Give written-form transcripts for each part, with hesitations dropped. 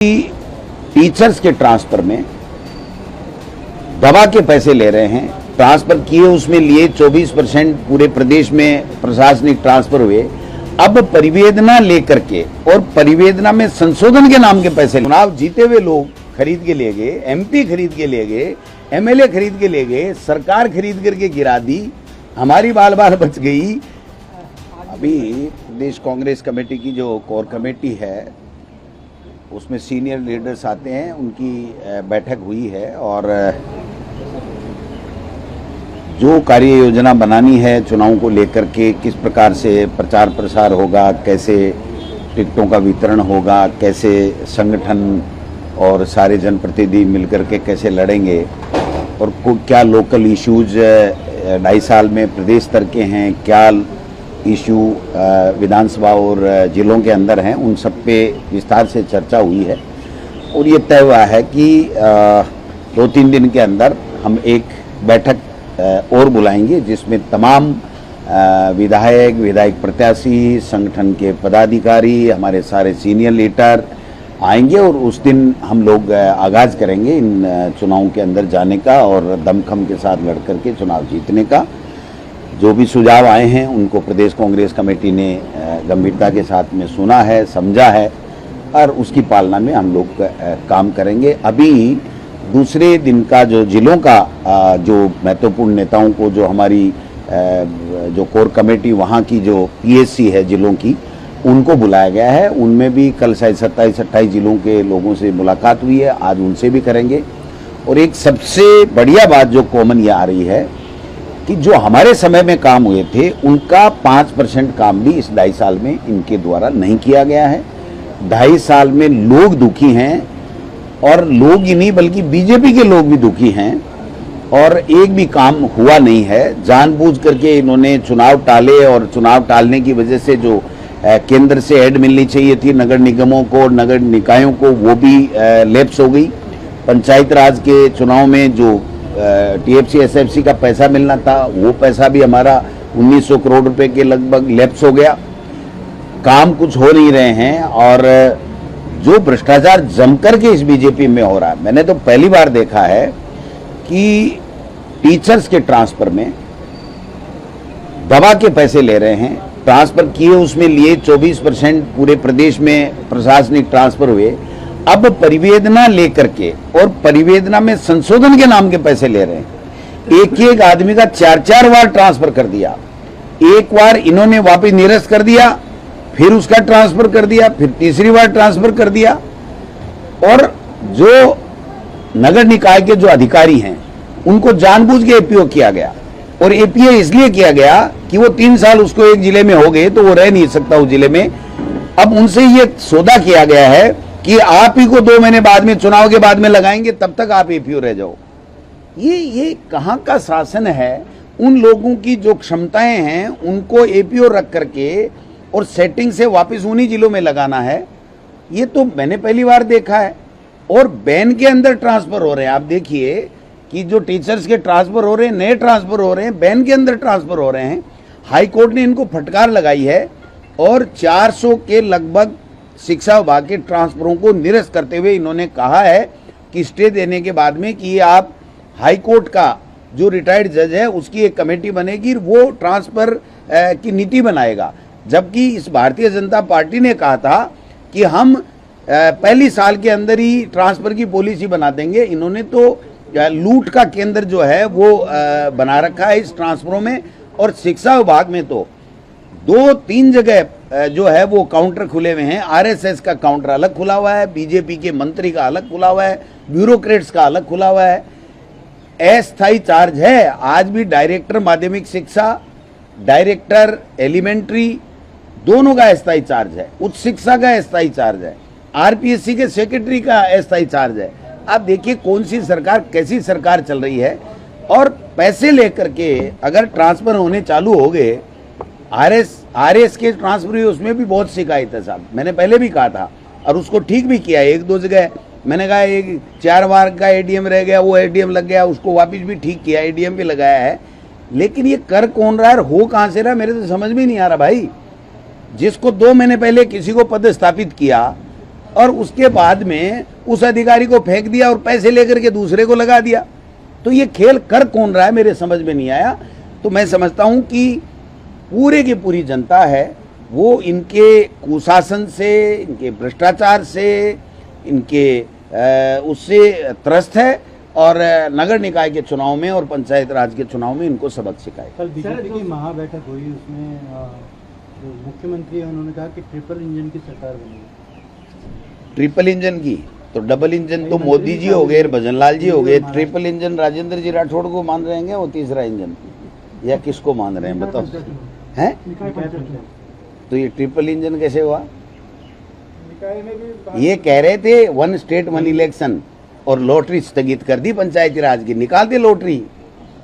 Teachers के transfer में दवा के पैसे ले रहे हैं। ट्रांसफर किए, उसमें लिए 24% पूरे प्रदेश में प्रशासनिक ट्रांसफर हुए। अब परिवेदना लेकर के और परिवेदना में संशोधन के नाम के पैसे, चुनाव जीते हुए लोग खरीद के ले गए, एमपी खरीद के ले गए, एमएलए खरीद के ले गए, सरकार खरीद करके गिरा दी, हमारी बाल बाल बच गई। अभी प्रदेश कांग्रेस कमेटी की जो कोर कमेटी है उसमें सीनियर लीडर्स आते हैं, उनकी बैठक हुई है और जो कार्य योजना बनानी है चुनाव को लेकर के, किस प्रकार से प्रचार प्रसार होगा, कैसे टिकटों का वितरण होगा, कैसे संगठन और सारे जनप्रतिनिधि मिलकर के कैसे लड़ेंगे और क्या लोकल इश्यूज 2.5 साल में प्रदेश स्तर के हैं, क्या इशू विधानसभा और जिलों के अंदर हैं, उन सब पे विस्तार से चर्चा हुई है। और ये तय हुआ है कि 2-3 दिन के अंदर हम एक बैठक और बुलाएंगे जिसमें तमाम विधायक प्रत्याशी, संगठन के पदाधिकारी, हमारे सारे सीनियर लीडर आएंगे और उस दिन हम लोग आगाज करेंगे इन चुनावों के अंदर जाने का और दमखम के साथ लड़ करके चुनाव जीतने का। जो भी सुझाव आए हैं उनको प्रदेश कांग्रेस कमेटी ने गंभीरता के साथ में सुना है, समझा है और उसकी पालना में हम लोग काम करेंगे। अभी दूसरे दिन का जो जिलों का जो महत्वपूर्ण नेताओं को, जो हमारी जो कोर कमेटी वहाँ की जो पीएससी है जिलों की, उनको बुलाया गया है। उनमें भी कल शायद 27-28 जिलों के लोगों से मुलाकात हुई है, आज उनसे भी करेंगे। और एक सबसे बढ़िया बात जो कॉमन ये आ रही है कि जो हमारे समय में काम हुए थे उनका 5% काम भी इस 2.5 साल में इनके द्वारा नहीं किया गया है। 2.5 साल में लोग दुखी हैं और लोग ही नहीं बल्कि बीजेपी के लोग भी दुखी हैं और एक भी काम हुआ नहीं है। जानबूझ करके इन्होंने चुनाव टाले और चुनाव टालने की वजह से जो केंद्र से ऐड मिलनी चाहिए थी नगर निगमों को, नगर निकायों को, वो भी लैप्स हो गई। पंचायत राज के चुनाव में जो टीएफसी एसएफसी का पैसा मिलना था वो पैसा भी हमारा 1900 करोड़ रुपए के लगभग लैप्स हो गया। काम कुछ हो नहीं रहे हैं और जो भ्रष्टाचार जमकर के इस बीजेपी में हो रहा है, मैंने तो पहली बार देखा है कि टीचर्स के ट्रांसफर में दवा के पैसे ले रहे हैं। ट्रांसफर किए, उसमें लिए 24% पूरे प्रदेश में प्रशासनिक ट्रांसफर हुए। अब परिवेदना लेकर के और परिवेदना में संशोधन के नाम के पैसे ले रहे हैं। एक आदमी का 4-4 बार ट्रांसफर कर दिया। एक बार इन्होंने वापस निरस्त कर दिया, फिर उसका ट्रांसफर कर दिया, फिर तीसरी बार ट्रांसफर कर दिया। और जो नगर निकाय के जो अधिकारी हैं उनको जानबूझ के एपीओ किया गया और एपीओ इसलिए किया गया कि वो 3 साल उसको एक जिले में हो गए तो वो रह नहीं सकता उस जिले में। अब उनसे ये सौदा किया गया है कि आप ही को 2 महीने बाद में, चुनाव के बाद में लगाएंगे, तब तक आप एपीओ रह जाओ। ये कहां का शासन है? उन लोगों की जो क्षमताएं हैं उनको एपीओ रख करके और सेटिंग से वापस उन्हीं जिलों में लगाना है। ये तो मैंने पहली बार देखा है। और बैन के अंदर ट्रांसफर हो रहे हैं। आप देखिए कि जो टीचर्स के ट्रांसफर हो रहे हैं, नए ट्रांसफर हो रहे हैं, बैन के अंदर ट्रांसफर हो रहे हैं। हाई कोर्ट ने इनको फटकार लगाई है और 400 के लगभग शिक्षा विभाग के ट्रांसफरों को निरस्त करते हुए इन्होंने कहा है कि स्टे देने के बाद में कि आप हाई कोर्ट का जो रिटायर्ड जज है उसकी एक कमेटी बनेगी, वो ट्रांसफर की नीति बनाएगा। जबकि इस भारतीय जनता पार्टी ने कहा था कि हम पहली साल के अंदर ही ट्रांसफर की पॉलिसी बना देंगे। इन्होंने तो लूट का केंद्र जो है वो बना रखा है इस ट्रांसफरों में। और शिक्षा विभाग में तो 2-3 जगह जो है वो काउंटर खुले हुए हैं। आरएसएस का काउंटर अलग खुला हुआ है, बीजेपी के मंत्री का अलग खुला हुआ है, ब्यूरोक्रेट्स का अलग खुला हुआ है। अस्थायी चार्ज है आज भी डायरेक्टर माध्यमिक शिक्षा, डायरेक्टर एलिमेंट्री, दोनों का अस्थायी चार्ज है। उच्च शिक्षा का अस्थायी चार्ज है, आरपीएससी के सेक्रेटरी का अस्थायी चार्ज है। आप देखिए कौन सी सरकार, कैसी सरकार चल रही है। और पैसे लेकर के अगर ट्रांसफर होने चालू हो गए, आरएस के ट्रांसफर हुए, उसमें भी बहुत शिकायत है साहब। मैंने पहले भी कहा था और उसको ठीक भी किया। 1-2 जगह मैंने कहा, एक 4 बार का एडीएम रह गया, वो एडीएम लग गया, उसको वापस भी ठीक किया, एडीएम भी लगाया है। लेकिन ये कर कौन रहा है, हो कहां से रहा, मेरे तो समझ में नहीं आ रहा भाई। जिसको 2 महीने पहले किसी को पदस्थापित किया और उसके बाद में उस अधिकारी को फेंक दिया और पैसे लेकर के दूसरे को लगा दिया। तो ये खेल कर कौन रहा है, मेरे समझ में नहीं आया। तो मैं समझता हूं कि पूरे की पूरी जनता है वो इनके कुशासन से, इनके भ्रष्टाचार से, इनके उससे त्रस्त है और नगर निकाय के चुनाव में और पंचायत राज के चुनाव में इनको सबक सिखाए। कल बीजेपी की महाबैठक हुई, उसमें जो मुख्यमंत्री है उन्होंने कहा कि ट्रिपल इंजन की सरकार बनेगी। ट्रिपल इंजन की तो डबल इंजन तो मोदी जी हो गए, भजन लाल जी हो गए, ट्रिपल इंजन राजेंद्र जी राठौड़ को मान रहे हैं, वो तीसरा इंजन या किसको मान रहे हैं बताओ हैं? तो ये ट्रिपल इंजन कैसे हुआ? ये कह रहे थे वन स्टेट वन इलेक्शन और लॉटरी स्थगित कर दी पंचायती राज की, निकाल दे लॉटरी,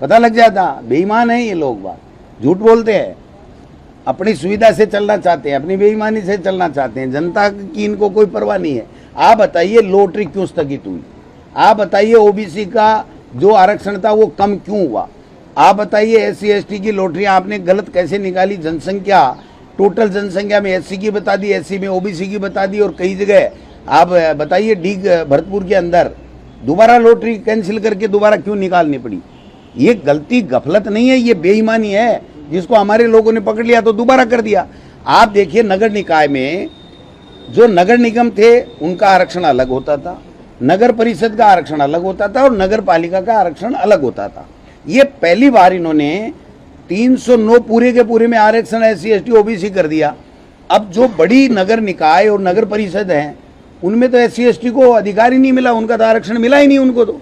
पता लग जाता। बेईमान है ये लोग, बात झूठ बोलते हैं, अपनी सुविधा से चलना चाहते हैं, अपनी बेईमानी से चलना चाहते हैं, जनता की इनको कोई परवाह नहीं है। आप बताइए लॉटरी क्यों स्थगित हुई? आप बताइए ओबीसी का जो आरक्षण था वो कम क्यों हुआ? आप बताइए एससी एसटी की लॉटरी आपने गलत कैसे निकाली? जनसंख्या, टोटल जनसंख्या में एससी की बता दी, एससी में ओबीसी की बता दी और कई जगह आप बताइए डीग भरतपुर के अंदर दोबारा लॉटरी कैंसिल करके दोबारा क्यों निकालनी पड़ी? ये गलती गफलत नहीं है, ये बेईमानी है जिसको हमारे लोगों ने पकड़ लिया तो दोबारा कर दिया। आप देखिए नगर निकाय में जो नगर निगम थे उनका आरक्षण अलग होता था, नगर परिषद का आरक्षण अलग होता था और नगर पालिका का आरक्षण अलग होता था। ये पहली बार इन्होंने 309 पूरे के पूरे में आरक्षण एससी एसटी ओबीसी कर दिया। अब जो बड़ी नगर निकाय और नगर परिषद हैं उनमें तो एससी एसटी को अधिकार ही नहीं मिला, उनका तो आरक्षण मिला ही नहीं उनको। तो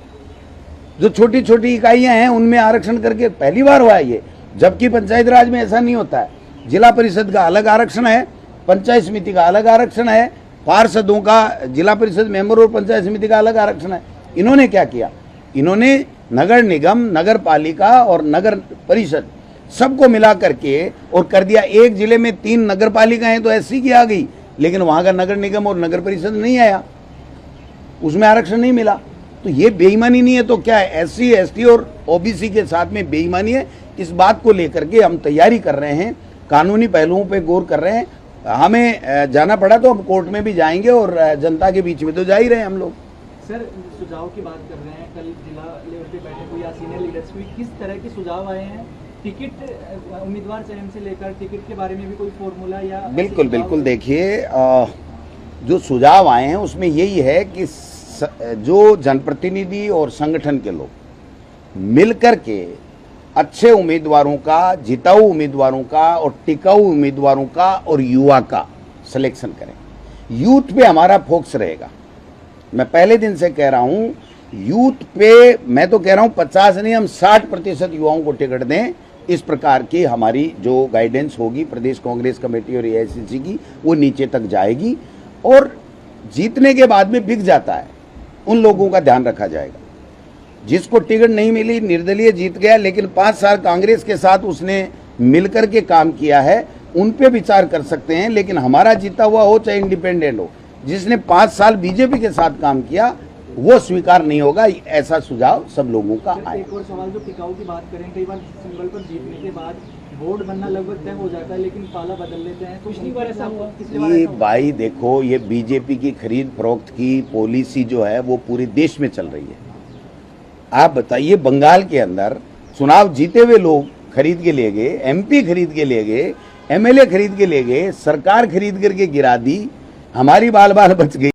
जो छोटी छोटी इकाइयां हैं उनमें आरक्षण करके पहली बार हुआ है ये, जबकि पंचायत राज में ऐसा नहीं होता है। जिला परिषद का अलग आरक्षण है, पंचायत समिति का अलग आरक्षण है, पार्षदों का, जिला परिषद मेंबर और पंचायत समिति का अलग आरक्षण है। इन्होंने क्या किया? इन्होंने नगर निगम, नगर पालिका और नगर परिषद सबको मिला करके और कर दिया। एक जिले में 3 नगर पालिका हैं तो एससी की आ गई, लेकिन वहां का नगर निगम और नगर परिषद नहीं आया, उसमें आरक्षण नहीं मिला। तो ये बेईमानी नहीं है तो क्या है? एससी एसटी और ओबीसी के साथ में बेईमानी है। इस बात को लेकर के हम तैयारी कर रहे हैं, कानूनी पहलुओं पे गौर कर रहे हैं। हमें जाना पड़ा तो हम कोर्ट में भी जाएंगे और जनता के बीच में तो जा ही रहे हैं हम लोग। सर, सुझाव की बात कर रहे हैं, कल जिला लेवल पे बैठक हुई या सीनियर लीडर्स हुई, किस तरह के सुझाव आए हैं? टिकट उम्मीदवार चयन से लेकर टिकट के बारे में भी कोई फॉर्मूला या? बिल्कुल बिल्कुल, देखिए जो सुझाव आए हैं उसमें यही है कि जो जनप्रतिनिधि और संगठन के लोग मिलकर के अच्छे उम्मीदवारों का, जिताऊ उम्मीदवारों का और टिकाऊ उम्मीदवारों का और युवा का सिलेक्शन करें। यूथ पे हमारा फोकस रहेगा। मैं पहले दिन से कह रहा हूं, यूथ पे मैं तो कह रहा हूं 50 नहीं, हम 60% युवाओं को टिकट दें। इस प्रकार की हमारी जो गाइडेंस होगी प्रदेश कांग्रेस कमेटी और एआईसीसी की, वो नीचे तक जाएगी और जीतने के बाद में बिक जाता है उन लोगों का ध्यान रखा जाएगा। जिसको टिकट नहीं मिली, निर्दलीय जीत गया, लेकिन 5 साल कांग्रेस के साथ उसने मिलकर के काम किया है, उन पे विचार कर सकते हैं। लेकिन हमारा जीता हुआ हो चाहे इंडिपेंडेंट हो, जिसने 5 साल बीजेपी के साथ काम किया वो स्वीकार नहीं होगा। ऐसा सुझाव सब लोगों का आए। एक और सवाल, जो टिकाऊ की बात करें, कई बार सिंबल पर जीतने के बाद बोर्ड बनना लगभग तय हो जाता है लेकिन पाला बदल लेते हैं, पिछली बार ऐसा हुआ? ये भाई देखो, ये बीजेपी की खरीद फरोख्त की पॉलिसी जो है वो पूरे देश में चल रही है। आप बताइए, बंगाल के अंदर चुनाव जीते हुए लोग खरीद के ले गए, एमपी खरीद के ले गए, एमएलए खरीद के ले गए, सरकार खरीद करके गिरा दी, हमारी बाल बाल बच गई।